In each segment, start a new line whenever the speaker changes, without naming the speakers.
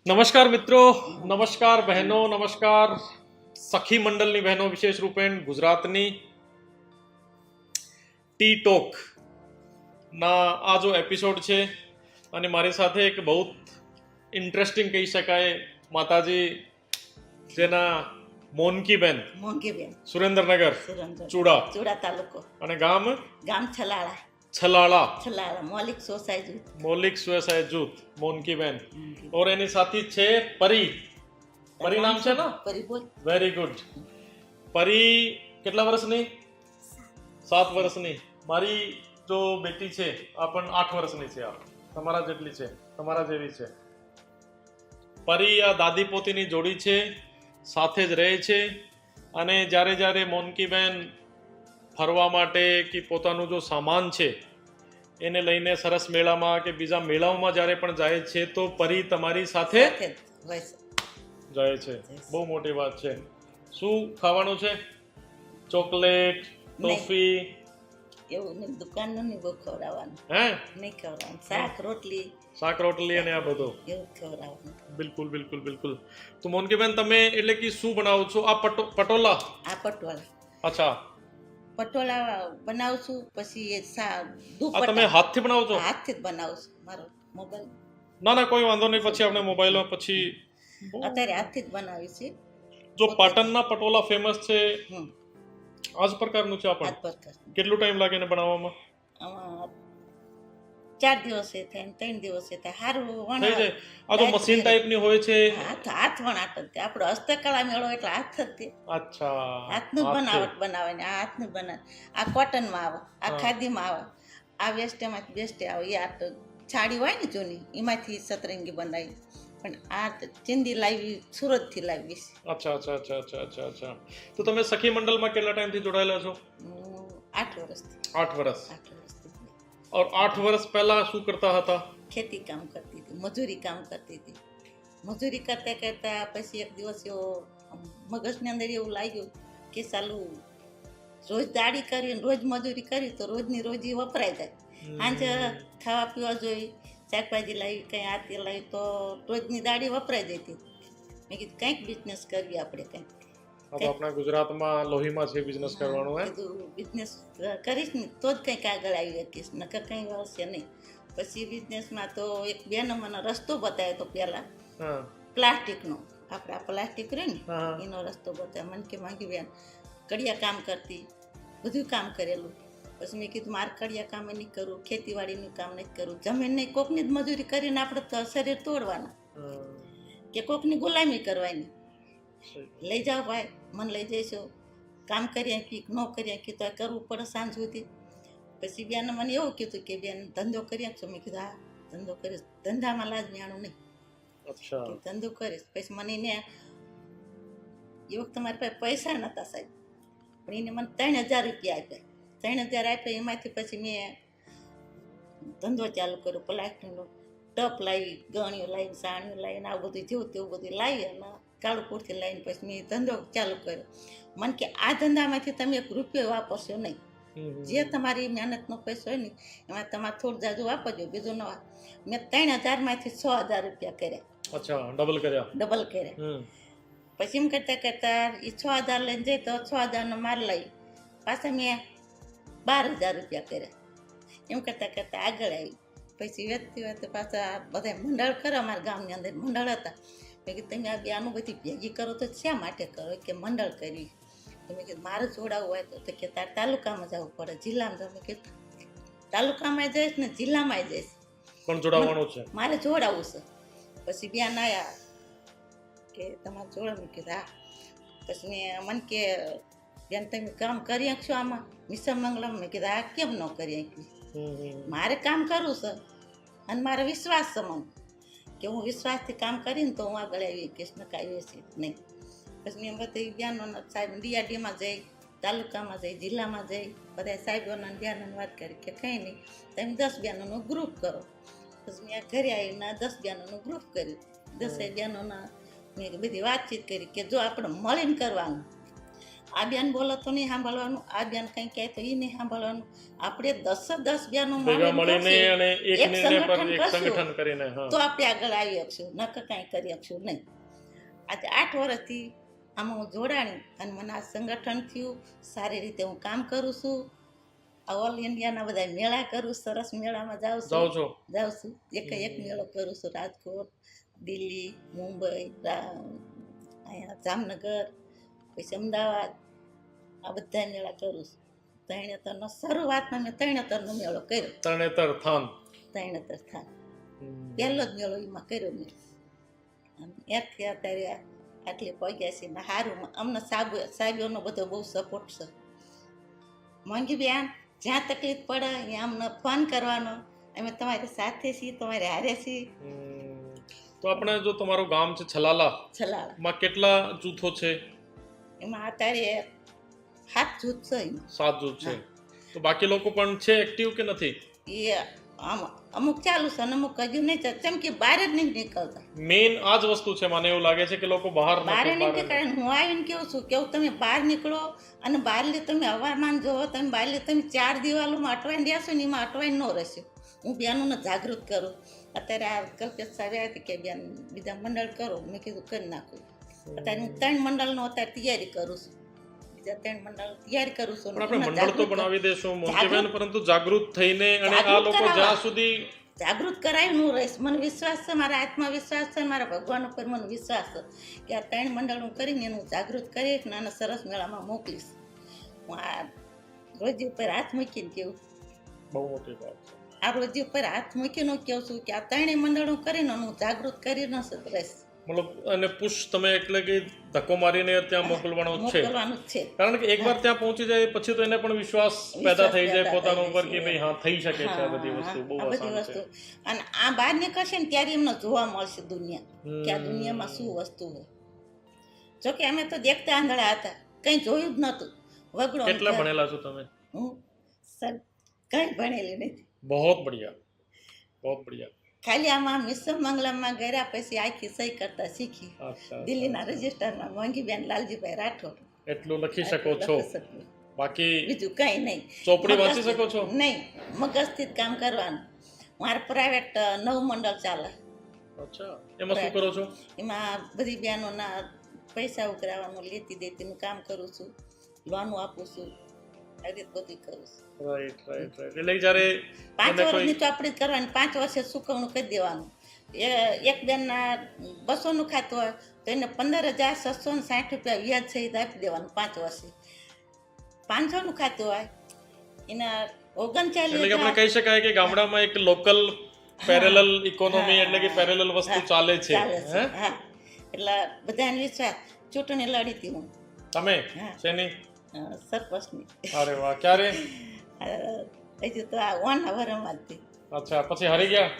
નમસ્કાર મિત્રો, નમસ્કાર બહેનો, નમસ્કાર સખી મંડળની બહેનો, વિશેષ રૂપેણ ગુજરાતની ટી ટોક ના આ જો એપિસોડ છે અને મારી સાથે એક બહુ ઇન્ટરેસ્ટિંગ કહી શકાય માતાજી જેના મોનકીબેન
મોંઘીબેન
સુરેન્દ્રનગર
સુરેન્દ્ર
ચૂડા
ચૂડા તાલુકો
અને ગામ
ગામ છલાળા
છલાળા
મૌલિક સોસાયટી
મૌલિક સ્વસહાય જૂથ મોનકીબેન और એની સાથી છે પરી પરી નામ છે ને
પરિબોલ
વેરી ગુડ પરી કેટલા વર્ષની 7 વર્ષની મારી જો બેટી છે આ પણ 8 વર્ષની છે આ તમારા જેટલી છે તમારા જેવી છે પરી આ દાદી પોતીની જોડી છે સાથે જ રહે છે અને જ્યારે મોનકીબેન ફરવા માટે કે પોતાનું જો સામાન છે એને લઈને સરસ મેળામાં કે બીજા મેળાઓમાં જ્યારે પણ જાય છે તો પરી તમારી સાથે જાય છે બહુ મોટી વાત છે શું ખાવાનું છે ચોકલેટ ટોફી
એવું નહીં દુકાનનું નહીં બહુ ખવડાવવાનું
હે
નહીં ખવડાવવાનું શાક રોટલી
અને આ બધું
એવું ખવડાવવાનું
બિલકુલ બિલકુલ બિલકુલ તો મોનકીબેન તમે એટલે કે શું બનાવો છો આ પટોલા
આ પટોળા
અચ્છા
પટોળા બનાવું છું પછી એ
આ તમે હાથથી બનાવો છો
હાથથી જ બનાવું છું મારો મોબાઈલ
ના ના કોઈ વાંધો નહીં પછી આપણે મોબાઈલમાં પછી
અત્યારે હાથથી જ બનાવી છે
જો પાટણના પટોલા ફેમસ છે
હમ
આ જ પ્રકારનું છે
આ
આપણ
પ્રકાર
કેટલું ટાઈમ લાગે ને બનાવવામાં
આમાં 4 દિવસે થાય ને 3 દિવસે થાય સારું
થઈ જાય આ તો મશીન ટાઈપની હોય છે
હાથ વણાટ જ આપણો હસ્તકળા મેળો એટલે હાથ જ તે
અચ્છા
હાથનું જ બનાવટ બનાવે ને આ હાથનું બનાવે આ કોટનમાં આવે આ ખાદીમાં આવે આ વેસ્ટેમાંથી વેસ્ટે આવે એ આ તો છાડી હોય ને જૂની એમાંથી સતરંગી બનાવી પણ આ ચિંદી લાવી સુરતથી લાવી
અચ્છા અચ્છા અચ્છા અચ્છા અચ્છા અચ્છા તો તમે સખી મંડળમાં કેટલા ટાઈમથી જોડાયેલા છો
8 વર્ષથી
8 વર્ષ
8 વર્ષથી
और 8 વર્ષ પહેલા શું કરતા હતા
ખેતી કામ કરતી હતી મજૂરી કામ કરતી હતી મજૂરી કરતા કરતા પછી એક દિવસ એવો મગજની અંદર એવું લાગ્યું કે ચાલુ રોજ દાડી કરી રોજ મજૂરી કરી તો રોજની રોજી વપરાય જાય સાંજે ખાવા પીવા જોઈ શાકભાજી લાવી કંઈ આરતી લાવી તો રોજની દાડી વપરાઈ જતી મેં કીધું કંઈક બિઝનેસ કરવી આપણે કંઈક
તો આપણા ગુજરાતમાં લોહીમાં છે બિઝનેસ કરવાનું હે
કીધું બિઝનેસ કરીશ ને તો જ કંઈક આગળ આવી શકીશ નકર કંઈ આવશે નહીં પછી બિઝનેસમાં તો એક બેનો મને રસ્તો બતાવ્યો તો પહેલાં પ્લાસ્ટિકનો આપણે આ પ્લાસ્ટિક રહે ને એનો રસ્તો બતાવ્યો મને કે માંગી બેન કડિયા કામ કરતી બધું કામ કરેલું પછી મેં કીધું મારે કડિયા કામ નહીં કરવું ખેતીવાડીનું કામ નથી કરવું જમીન નહીં કોકની જ મજૂરી કરીને આપણે તો શરીર તોડવાના કે કોકની ગુલામી કરવાની લઈ જાઓ ભાઈ મને લઈ જઈશો કામ કરીએ કે ન કરીએ કે તો કરવું પડે સાંજ સુધી પછી બેને મને એવું કીધું કે બેન ધંધો કરીએ છો મેં કીધું હા ધંધો કરીશ ધંધામાં લાજ મેળું નહીં
અચ્છા
ધંધો કરીશ પછી મને એને એ વખતે મારી પાસે પૈસા નહોતા સાહેબ પણ એને મને 3000 રૂપિયા આપ્યા 3000 આપ્યા એમાંથી પછી મેં ધંધો ચાલુ કર્યો પ્લાસ્ટિકનો ટપ લાવી ગણીઓ લાવીને સાણીઓ લાવીને આવું બધું જેવું તેવું બધું લાવી અને કાળુપુરથી લાવીને પછી મેં ધંધો ચાલુ કર્યો મને કે આ ધંધામાંથી તમે 1 રૂપિયો વાપરશો નહીં જે તમારી મહેનતનો પૈસો હોય ને એમાં તમારે થોડું જાજુ વાપરજો બીજું ન મેં 3000 માંથી 6000 રૂપિયા કર્યા
અચ્છા ડબલ કર્યા
પછી એમ કરતાં કરતાં એ 6000 લઈને જઈ તો 6000નો માલ લઈ પાછા મેં 12000 રૂપિયા કર્યા એમ કરતાં કરતાં આગળ આવી પછી વેચતી પાછા બધા મંડળ કરો અમારા ગામની અંદર મંડળ હતા મેં કીધું તમે આ બેનું બધી ભેગી કરો તો શા માટે કરો કે મંડળ કરી તો મેં કીધું મારે જોડાવવું હોય તો કે તાર તાલુકામાં જવું પડે જિલ્લામાં જવું મેં કીધું તાલુકામાં જઈશ ને જિલ્લામાં જઈશ
પણ જોડાવવાનું છે
મારે જોડાવવું છે પછી બેન આવ્યા કે તમારે જોડાવ મેં કીધું હા પછી મેં મને કે બેન તમે કામ કરી શકશો આમાં મિશન મંગલમ મેં કીધું આ કેમ ન કરી શકવી મારે કામ કરવું છે અને મારો વિશ્વાસ છે મને કે હું વિશ્વાસથી કામ કરીને તો હું આગળ આવી કૃષ્ણ કાવ્યો છે નહીં પછી મેં બધી બહેનોના સાહેબ ડીઆરડીમાં જઈ તાલુકામાં જઈ જિલ્લામાં જઈ બધા સાહેબોના બહેનોને વાત કરી કે કંઈ નહીં તમે 10 બહેનોનું ગ્રુપ કરો પછી મેં ઘરે આવીને 10 બહેનોનું ગ્રુપ કર્યું 10 બહેનોના મેં બધી વાતચીત કરી કે જો આપણે મળીને કરવાનું આ બેન બોલો તો નહીં સાંભળવાનું, આ બેન કંઈ કહે તો એ નહીં સાંભળવાનું. આપણે 10 બેનો
ભેગા મળીને અને એક
એક
નિર્ણય પર
સંગઠન
એક
કરશું.
સંગઠન કરીને હા
તો આપણે આગળ આવી શકશું, નકર કાંઈ કરી શકશું નહીં. આજે 8 વર્ષથી આમાં હું જોડાણી અને મને આ સંગઠન થયું. સારી રીતે હું કામ કરું છું. આ ઓલ ઇન્ડિયાના બધા મેળા કરું, સરસ મેળામાં જાઉં
જાઓ
છું
છો
એક મેળો કરું છું. રાજકોટ, દિલ્હી, મુંબઈ, અહીંયા જામનગર, પછી અમદાવાદ, આ બધા મેળા કરું છું. તરણેતરનો શરૂઆતમાં મેં તરણેતરનો મેળો કર્યો.
તરણેતર થાન
તરણેતર થાન પહેલો જ મેળો એમાં કર્યો મેં. ત્યાંથી અત્યારે આટલે પગ્યા છે ને સારું. અમને સાહેબોનો બધો બહુ સપોર્ટ છે. મોંઘી બેન જ્યાં તકલીફ પડે ત્યાં અમને ફોન કરવાનો, અમે તમારી સાથે છીએ, તમારે હારે છીએ.
તો આપણે જો તમારું ગામ છે છલાલા
છલાળા
માં કેટલા જૂથો છે?
એમાં અત્યારે 7 જૂથ છે. એમાં
7 જૂથ છે. તો બાકી લોકો પણ છે એક્ટિવ કે નથી?
એ અમુક ચાલુ છે અને અમુક હજુ નહીં ચાલુ, કેમ કે બહાર જ નહીં નીકળતા.
મેઇન આ જ વસ્તુ છે, મને એવું લાગે છે કે લોકો બહાર
બહાર
નથી,
નહીં
બહાર
નીકળે. હું આવીને કેવું છું, કેવું તમે બહાર નીકળો અને બહારલી તમે હવામાન જોવો. તમે બહારલી તમે 4 દિવાલોમાં અટવાઈને રહેશો ને એમાં અટવાઈને ન રહેશો. હું બહેનોને જાગૃત કરું. અત્યારે આ કલ્પેશ સાહેબ આવ્યા હતી કે બેન બીજા મંડળ કરો. મેં કીધું કરી નાખું. અત્યારે હું 3 મંડળનો અત્યારે તૈયારી કરું છું. બીજા 3 મંડળ તૈયારી કરું છું.
પણ આપણે મંડળ તો બનાવી દેશું મોન્ટીબેન, પરંતુ જાગૃત થઈને અને આ લોકો જ્યાં સુધી
જાગૃત કરાવી હું રહીશ. મને વિશ્વાસ છે, મારા આત્મવિશ્વાસ છે, મારા ભગવાન ઉપર મને વિશ્વાસ છે કે આ 3 મંડળ હું કરીને એનું જાગૃત કરીશ ને આને સરસ મેળામાં મોકલીશ. હું આ રોજી ઉપર હાથ મૂકીને કેવું,
બહુ મોટી વાત છે.
આ રોજી ઉપર હાથ મૂકીને હું કહું છું કે આ 3 મંડળ હું કરીને હું જાગૃત કરીને રહીશ.
મતલબ અને પુશ તમે એટલે કે ધક્કો મારીને ત્યાં મોકલવાનું જ છે,
મોકલવાનું જ છે.
કારણ કે એકવાર ત્યાં પહોંચી જાય પછી તો એને પણ વિશ્વાસ પેદા થઈ જાય પોતાના ઉપર કે ભાઈ હા થઈ શકે છે આ બધી વસ્તુ. બહુ
આ બધી
આસાન
વસ્તુ
છે.
અને આ બહાર નીકળશે ને ત્યારે એમને જોવા મળશે દુનિયા, કે આ દુનિયામાં શું વસ્તુ હોય. જોકે અમે તો દેખતા આંધળા હતા, કંઈ જોયું જ નહોતું. વગડો
કેટલા ભણેલા છો તમે?
હું સર કંઈ ભણેલી નથી.
બહોત બઢિયા, બહોત બઢિયા.
ખાલી આમાં મિસમ મંગલમમાં ગયા પછી આખી સહી કરતા શીખી.
અચ્છા,
દિલ્હીના રજિસ્ટરમાં મોંઘીબેન લાલજીભાઈ રાઠોડ.
એટલું લખી શકો છો?
લખી શકું.
બાકી
બીજું કંઈ નહીં.
ચોપડી વાંચી શકો છો?
નહીં, મગજથી જ કામ કરવાનું. મારે પ્રાઇવેટ 9 મંડળ ચાલે.
અચ્છા, એમાં શું કરો છો?
એમાં બધી બહેનોના પૈસા ઉઘરાવવાનું, લેતી દેતીનું કામ કરું છું, લોનો આપું છું, આવી રીતે બધું કરું છું.
Right right right. એટલે જ્યારે
5 વર્ષની ચોપડી જ કરવાની, 5 વર્ષે ચૂકવણું કરી દેવાનું. એક બેનના 200નું ખાતું હોય તો એને 15,760 રૂપિયા વ્યાજ સહિત આપી દેવાનું 5 વર્ષે. 500નું ખાતું હોય એના 39,000.
એટલે કે આપણે કહી શકાય કે ગામડામાં એક લોકલ પેરેલલ ઇકોનોમી એટલે કે પેરેલલ વસ્તુ ચાલે છે.
હા, એટલે બધાને વિશ્વાસ. ચૂંટણી લડી હતી હું.
તમે શેની?
સરપંચની.
અરે વાહ, ક્યારે?
હજુ તો આ ઓના વરમાં જ.
અચ્છા, પછી હારી ગયા?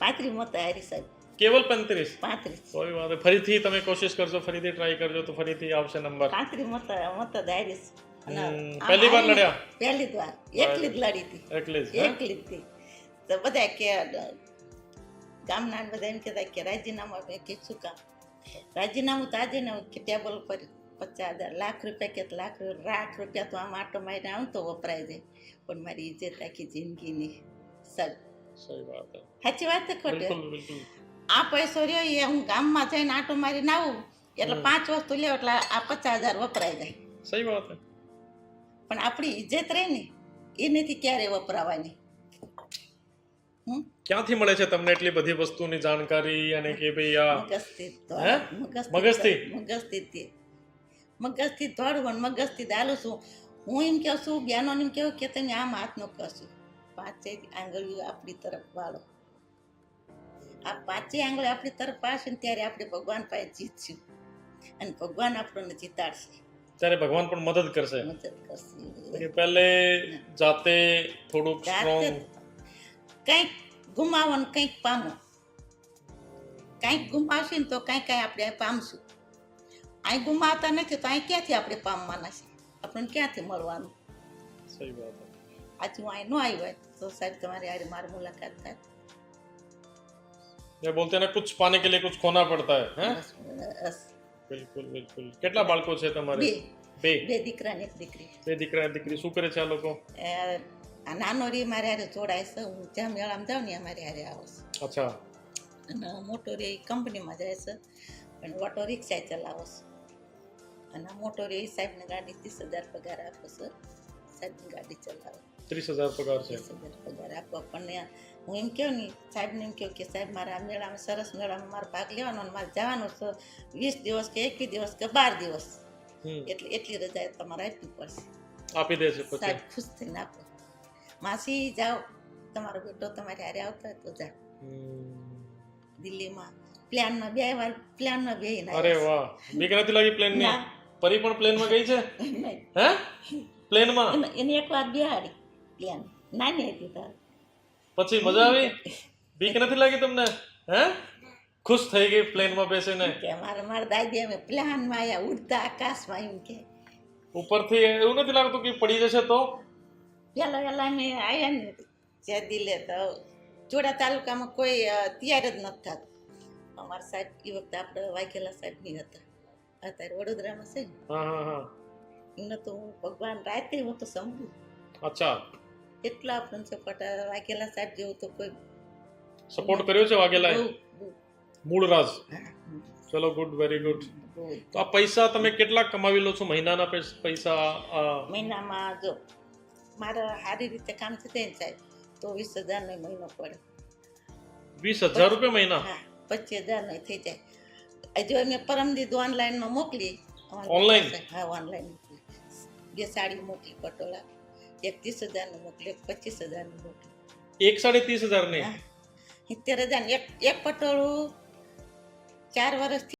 35 મત હારી સાહેબ.
કેવલ 35?
35.
કોઈ વાત નહીં. ફરીથી તમે કોશિશ કરજો, ફરીથી ટ્રાય કરજો તો ફરીથી આવશે નંબર.
35 મત જ હારીશ.
પહેલી વાર લડ્યા?
પહેલી જ વાર. એકલી જ લડી હતી.
એકલી જ?
એકલી જ હતી. તો બધા કે ગામના બધા એમ કહેતા કે રાજીનામું આપે. કે શું કામ રાજીનામું? તો આજે ને કે ટેબલ ઉપર 50,000 લાખ રૂપિયા કે લાખ રૂપિયા તો આમ આટો મારીને આવું તો વપરાય જાય. પણ મારી ઇજ્જત આખી જિંદગીની સાહેબ.
સહી વાત છે.
સાચી વાત છે ખોટી?
બિલકુલ બિલકુલ.
આ પૈસો રહ્યો એ હું ગામમાં જઈને આટો મારીને આવું એટલે 5 વસ્તુ લેવો એટલે આ 50,000 વપરાય જાય.
સહી વાત છે.
પણ આપણી ઇજ્જત રહે ને એ નથી ક્યારે વપરાવાની.
ક્યાંથી મળે છે તમને એટલી બધી વસ્તુની જાણકારી? અને કે ભાઈ આ
મગજથી દોડવું, મગજથી દાલું છું. હું એમ કહું છું બહેનોને એમ કહું કે તમે આમ હાથ ન કરશો. 5 આંગળીઓ આપણી તરફ વાળો. આ 5 આંગળીઓ આપણી તરફ પાડશે ને ત્યારે આપણે ભગવાન પાસે જીતશું અને ભગવાન આપણને જીતાડશે.
ત્યારે ભગવાન પણ મદદ કરશે.
મદદ કરશે.
પહેલે જાતે થોડુંક સ્ટ્રોંગ.
કંઈક ગુમાવો ને કંઈક પામો. કંઈક ગુમાવશે ને તો કંઈક આપણે પામશું. અહીં ગુમાવતા નથી તો અહીં ક્યાંથી આપણે પામવાના છે? આપણને ક્યાંથી મળવાનું?
સહી વાત છે.
આજે હું અહીં ન આવી હોય તો સાહેબ તમારી હારે મારી મુલાકાત થાય.
ये बोलते हैं ना कुछ पाने के लिए कुछ खोना पड़ता है, हैं?
બસ.
बिल्कुल बिल्कुल. કેટલા બાળકો છે તમારે?
2.
બે
બે દીકરા ને એક દીકરી.
બે દીકરા એક દીકરી. શું કરે છે આ લોકો?
આ નાનો રી મારે હારે જોડાય છે, હું જ્યાં મેળામાં જાઉં ને અમારે હારે આવો છે.
અચ્છા.
અને મોટો રી કંપનીમાં જાય છે, પણ ઓટો રિક્ષા ચલાવો છે. અને આ મોટો રી સાહેબની ગાડી 30,000 પગાર આપે છે, સાહેબની ગાડી ચલાવે.
30,000 પગાર છે.
30,000 પગાર આપો. પણ હું એમ કહું ને સાહેબને એમ કહું કે સાહેબ મારા આ મેળામાં સરસ મેળામાં મારે ભાગ લેવાનો અને મારે જવાનું છે 20 દિવસ કે 21 દિવસ કે 12 દિવસ, એટલી રજા તમારે આપવી પડશે.
આપી દે છે પછી?
સાહેબ ખુશ થઈને આપો. માસી જાઓ, તમારો બેટો તમારે હારે આવતા હોય તો જાઓ. દિલ્હીમાં પ્લાનમાં બે વાર પ્લાનમાં બેહીને
અરે વાહ, બીક નથી લાગી પ્લેન ની? પરી પણ પ્લેનમાં ગઈ છે? હે પ્લેનમાં?
એની એક વાર બેહાડી પ્લાન, નાની હતી તાર.
પછી મજા આવી? બીક નથી લાગી તમને? હે ખુશ થઈ ગઈ પ્લેનમાં બેસીને?
કે મારા દાદી અમે પ્લાનમાં આયા ઉડતા આકાશમાં, એમ કે
ઉપરથી એવું નથી લાગતું કે પડી જશે તો?
પેલા અમે આયા ને જ્યાં દિલે તો જોડા તાલુકામાં કોઈ તૈયાર જ નથી થતું. અમારા સાહેબ એ વખતે આપણે વાઘેલા સાહેબ ની હતા, અત્યારે વડોદરામાં છે ને.
હા હા હા.
એમને તો હું ભગવાન રાતે હું તો સમજુ.
અચ્છા.
એટલા આપણને સપોર્ટ વાઘેલા સાહેબ જેવું તો કોઈ
સપોર્ટ કર્યો છે વાઘેલાએ? મૂળરાજ. ચલો ગુડ, વેરી ગુડ.
બહુ.
તો આ પૈસા તમે કેટલા કમાવી લો છો મહિનાના પૈસા?
મહિનામાં જો મારે સારી રીતે કામ થશે ને સાહેબ તો 20,000 નો મહિનો પડે.
20,000 રૂપિયા મહિના?
હા, 25,000 નો થઈ જાય. જો મેં પરમદીદ ઓનલાઈનમાં મોકલી.
ઓનલાઈન?
હા, ઓનલાઈન મોકલી. 2 સાડી મોકલી પટોળા, એક 30,000 નું મોકલી, એક 25,000 નું મોકલી.
એક 30,500 ની?
70,000 એક પટોળું 4 વર્ષથી